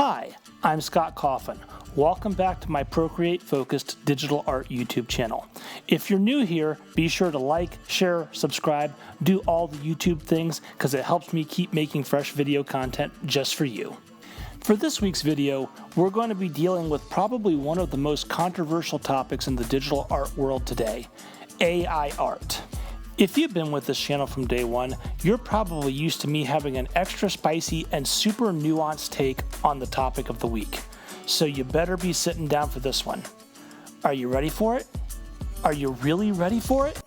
Hi, I'm Scott Coffin. Welcome back to my Procreate-focused digital art YouTube channel. If you're new here, be sure to like, share, subscribe, do all the YouTube things because it helps me keep making fresh video content just for you. For this week's video, we're going to be dealing with probably one of the most controversial topics in the digital art world today, AI art. If you've been with this channel from day one, you're probably used to me having an extra spicy and super nuanced take on the topic of the week. So you better be sitting down for this one. Are you ready for it? Are you really ready for it?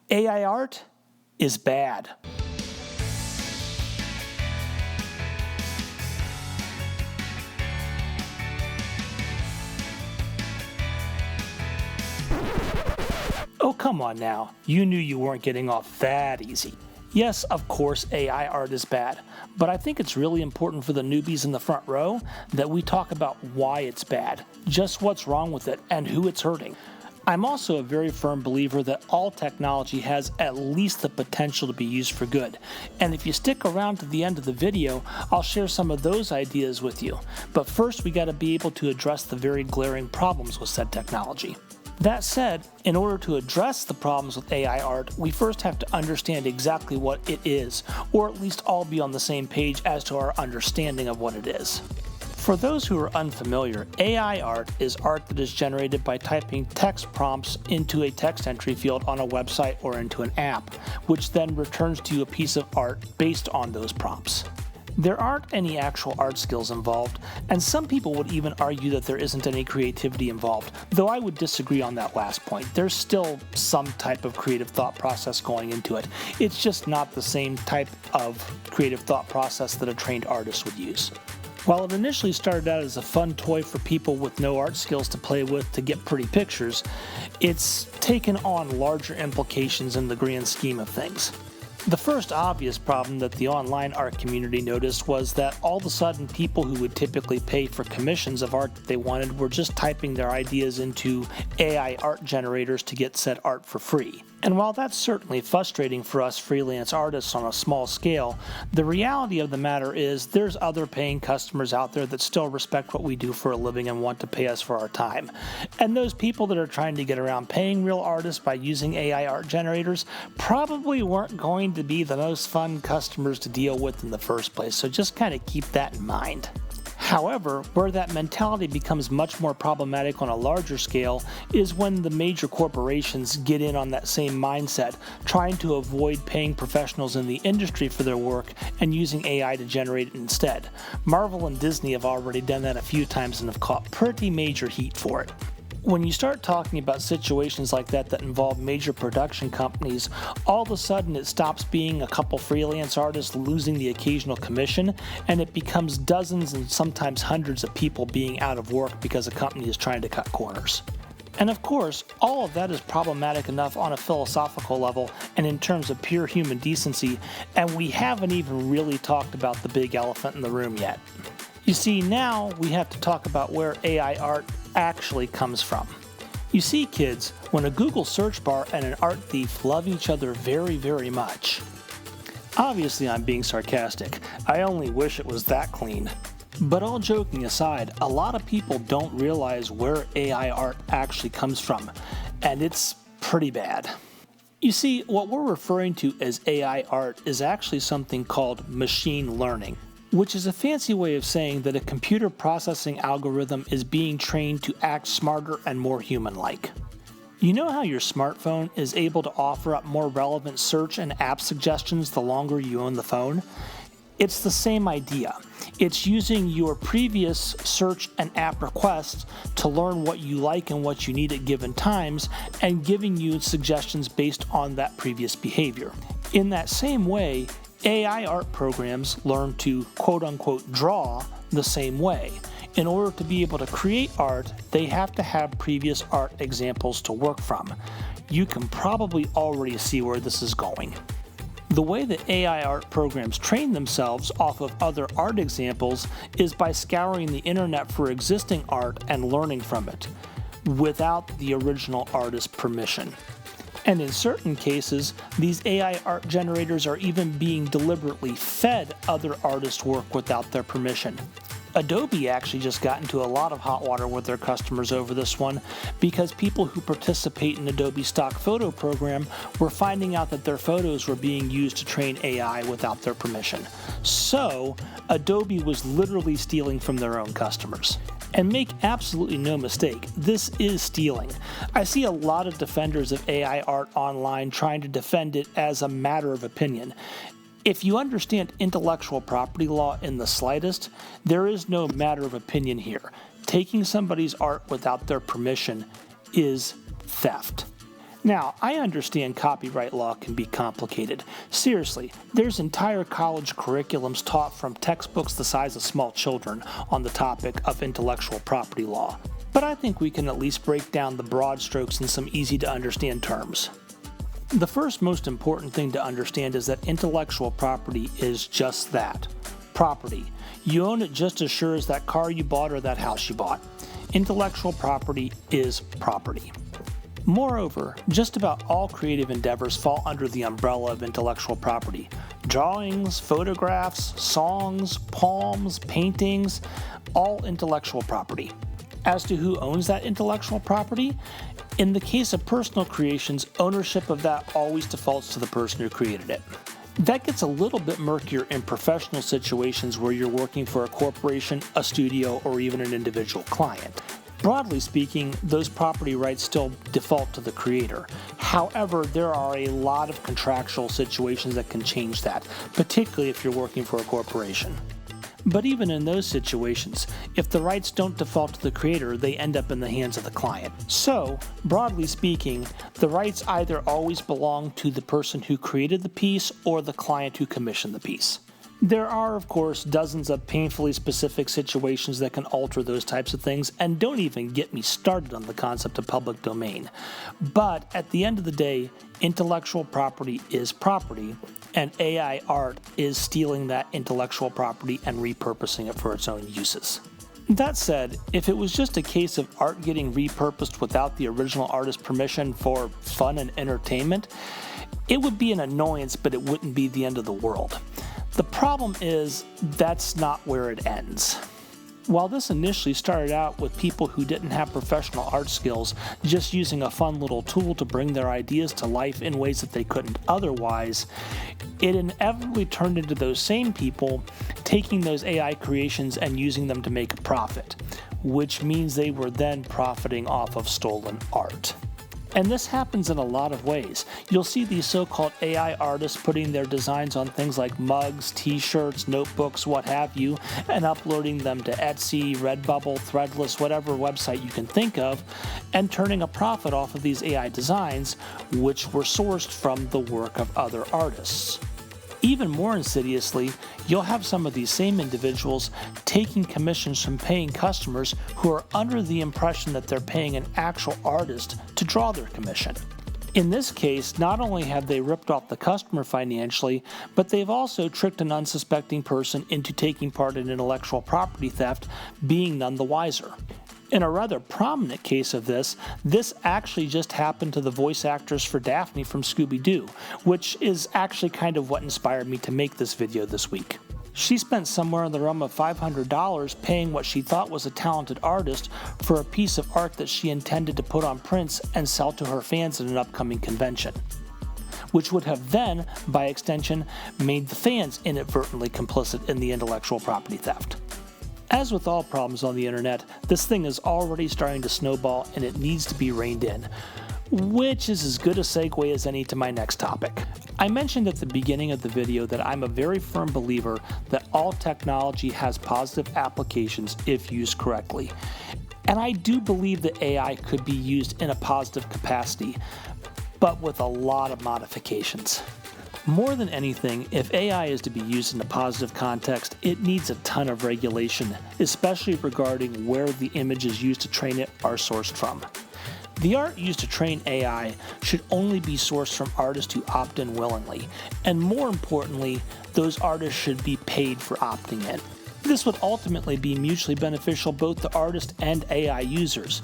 AI art is bad. Oh, come on now. You knew you weren't getting off that easy. Yes, of course, AI art is bad, but I think it's really important for the newbies in the front row that we talk about why it's bad, just what's wrong with it, and who it's hurting. I'm also a very firm believer that all technology has at least the potential to be used for good. And if you stick around to the end of the video, I'll share some of those ideas with you. But first, we got to be able to address the very glaring problems with said technology. That said, in order to address the problems with AI art, we first have to understand exactly what it is, or at least all be on the same page as to our understanding of what it is. For those who are unfamiliar, AI art is art that is generated by typing text prompts into a text entry field on a website or into an app, which then returns to you a piece of art based on those prompts. There aren't any actual art skills involved, and some people would even argue that there isn't any creativity involved, though I would disagree on that last point. There's still some type of creative thought process going into it. It's just not the same type of creative thought process that a trained artist would use. While it initially started out as a fun toy for people with no art skills to play with to get pretty pictures, it's taken on larger implications in the grand scheme of things. The first obvious problem that the online art community noticed was that all of a sudden people who would typically pay for commissions of art that they wanted were just typing their ideas into AI art generators to get said art for free. And while that's certainly frustrating for us freelance artists on a small scale, the reality of the matter is there's other paying customers out there that still respect what we do for a living and want to pay us for our time. And those people that are trying to get around paying real artists by using AI art generators probably weren't going to be the most fun customers to deal with in the first place, so just kind of keep that in mind. However, where that mentality becomes much more problematic on a larger scale is when the major corporations get in on that same mindset, trying to avoid paying professionals in the industry for their work and using AI to generate it instead. Marvel and Disney have already done that a few times and have caught pretty major heat for it. When you start talking about situations like that involve major production companies, all of a sudden it stops being a couple freelance artists losing the occasional commission, and it becomes dozens and sometimes hundreds of people being out of work because a company is trying to cut corners. And of course, all of that is problematic enough on a philosophical level and in terms of pure human decency, and we haven't even really talked about the big elephant in the room yet. You see, now we have to talk about where AI art actually comes from. You see, kids, when a Google search bar and an art thief love each other very, very much. Obviously, I'm being sarcastic. I only wish it was that clean. But all joking aside, a lot of people don't realize where AI art actually comes from, and it's pretty bad. You see, what we're referring to as AI art is actually something called machine learning, which is a fancy way of saying that a computer processing algorithm is being trained to act smarter and more human-like. You know how your smartphone is able to offer up more relevant search and app suggestions the longer you own the phone? It's the same idea. It's using your previous search and app requests to learn what you like and what you need at given times and giving you suggestions based on that previous behavior. In that same way, AI art programs learn to quote-unquote draw the same way. In order to be able to create art, they have to have previous art examples to work from. You can probably already see where this is going. The way that AI art programs train themselves off of other art examples is by scouring the internet for existing art and learning from it, without the original artist's permission. And in certain cases, these AI art generators are even being deliberately fed other artists' work without their permission. Adobe actually just got into a lot of hot water with their customers over this one because people who participate in Adobe stock photo program were finding out that their photos were being used to train AI without their permission. So, Adobe was literally stealing from their own customers. And make absolutely no mistake, this is stealing. I see a lot of defenders of AI art online trying to defend it as a matter of opinion. If you understand intellectual property law in the slightest, there is no matter of opinion here. Taking somebody's art without their permission is theft. Now, I understand copyright law can be complicated. Seriously, there's entire college curriculums taught from textbooks the size of small children on the topic of intellectual property law. But I think we can at least break down the broad strokes in some easy to understand terms. The first most important thing to understand is that intellectual property is just that, property. You own it just as sure as that car you bought or that house you bought. Intellectual property is property. Moreover, just about all creative endeavors fall under the umbrella of intellectual property. Drawings, photographs, songs, poems, paintings, all intellectual property. As to who owns that intellectual property, in the case of personal creations, ownership of that always defaults to the person who created it. That gets a little bit murkier in professional situations where you're working for a corporation, a studio, or even an individual client. Broadly speaking, those property rights still default to the creator. However, there are a lot of contractual situations that can change that, particularly if you're working for a corporation. But even in those situations, if the rights don't default to the creator, they end up in the hands of the client. So, broadly speaking, the rights either always belong to the person who created the piece or the client who commissioned the piece. There are, of course, dozens of painfully specific situations that can alter those types of things, and don't even get me started on the concept of public domain. But at the end of the day, intellectual property is property, and AI art is stealing that intellectual property and repurposing it for its own uses. That said, if it was just a case of art getting repurposed without the original artist's permission for fun and entertainment, it would be an annoyance, but it wouldn't be the end of the world. The problem is, that's not where it ends. While this initially started out with people who didn't have professional art skills just using a fun little tool to bring their ideas to life in ways that they couldn't otherwise, it inevitably turned into those same people taking those AI creations and using them to make a profit, which means they were then profiting off of stolen art. And this happens in a lot of ways. You'll see these so-called AI artists putting their designs on things like mugs, t-shirts, notebooks, what have you, and uploading them to Etsy, Redbubble, Threadless, whatever website you can think of, and turning a profit off of these AI designs, which were sourced from the work of other artists. Even more insidiously, you'll have some of these same individuals taking commissions from paying customers who are under the impression that they're paying an actual artist to draw their commission. In this case, not only have they ripped off the customer financially, but they've also tricked an unsuspecting person into taking part in intellectual property theft, being none the wiser. In a rather prominent case of this actually just happened to the voice actress for Daphne from Scooby-Doo, which is actually kind of what inspired me to make this video this week. She spent somewhere in the realm of $500 paying what she thought was a talented artist for a piece of art that she intended to put on prints and sell to her fans at an upcoming convention, which would have then, by extension, made the fans inadvertently complicit in the intellectual property theft. As with all problems on the internet, this thing is already starting to snowball and it needs to be reined in, which is as good a segue as any to my next topic. I mentioned at the beginning of the video that I'm a very firm believer that all technology has positive applications if used correctly. And I do believe that AI could be used in a positive capacity, but with a lot of modifications. More than anything, if AI is to be used in a positive context, it needs a ton of regulation, especially regarding where the images used to train it are sourced from. The art used to train AI should only be sourced from artists who opt in willingly, and more importantly, those artists should be paid for opting in. This would ultimately be mutually beneficial both to artists and AI users.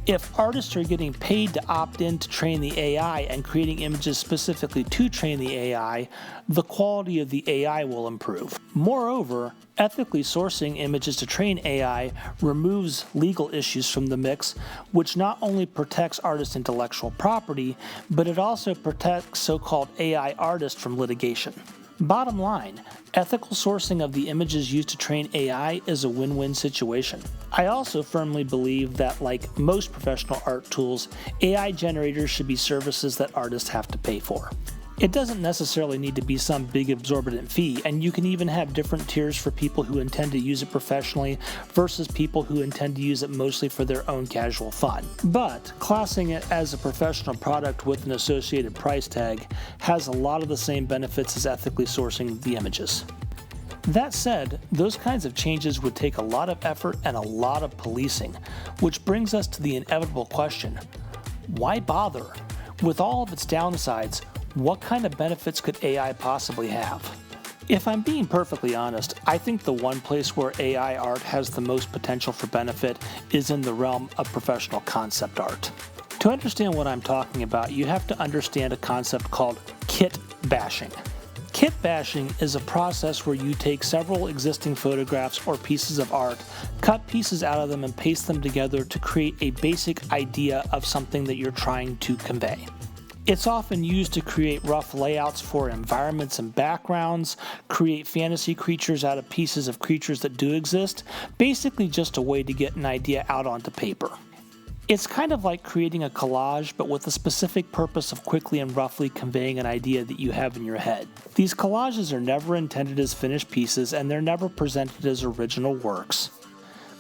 If artists are getting paid to opt in to train the AI and creating images specifically to train the AI, the quality of the AI will improve. Moreover, ethically sourcing images to train AI removes legal issues from the mix, which not only protects artists' intellectual property, but it also protects so-called AI artists from litigation. Bottom line, ethical sourcing of the images used to train AI is a win-win situation. I also firmly believe that, like most professional art tools, AI generators should be services that artists have to pay for. It doesn't necessarily need to be some big exorbitant fee, and you can even have different tiers for people who intend to use it professionally versus people who intend to use it mostly for their own casual fun. But classing it as a professional product with an associated price tag has a lot of the same benefits as ethically sourcing the images. That said, those kinds of changes would take a lot of effort and a lot of policing, which brings us to the inevitable question: why bother? With all of its downsides, what kind of benefits could AI possibly have? If I'm being perfectly honest, I think the one place where AI art has the most potential for benefit is in the realm of professional concept art. To understand what I'm talking about, you have to understand a concept called kit bashing. Kit bashing is a process where you take several existing photographs or pieces of art, cut pieces out of them, and paste them together to create a basic idea of something that you're trying to convey. It's often used to create rough layouts for environments and backgrounds, create fantasy creatures out of pieces of creatures that do exist, basically just a way to get an idea out onto paper. It's kind of like creating a collage, but with the specific purpose of quickly and roughly conveying an idea that you have in your head. These collages are never intended as finished pieces, and they're never presented as original works.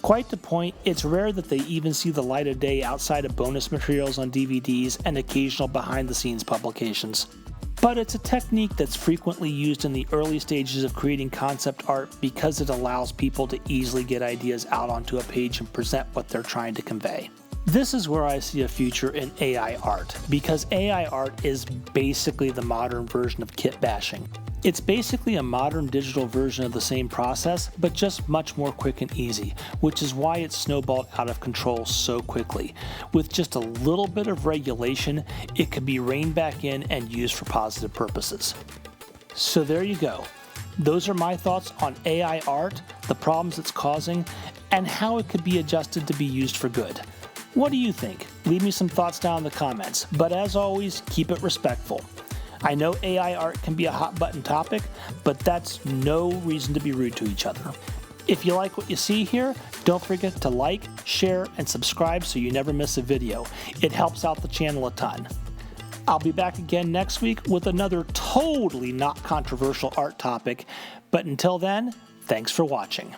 Quite the point, it's rare that they even see the light of day outside of bonus materials on DVDs and occasional behind-the-scenes publications. But it's a technique that's frequently used in the early stages of creating concept art because it allows people to easily get ideas out onto a page and present what they're trying to convey. This is where I see a future in AI art, because AI art is basically the modern version of kit bashing. It's basically a modern digital version of the same process, but just much more quick and easy, which is why it's snowballed out of control so quickly. With just a little bit of regulation, it can be reined back in and used for positive purposes. So there you go. Those are my thoughts on AI art, the problems it's causing, and how it could be adjusted to be used for good. What do you think? Leave me some thoughts down in the comments, but as always, keep it respectful. I know AI art can be a hot button topic, but that's no reason to be rude to each other. If you like what you see here, don't forget to like, share, and subscribe so you never miss a video. It helps out the channel a ton. I'll be back again next week with another totally not controversial art topic, but until then, thanks for watching.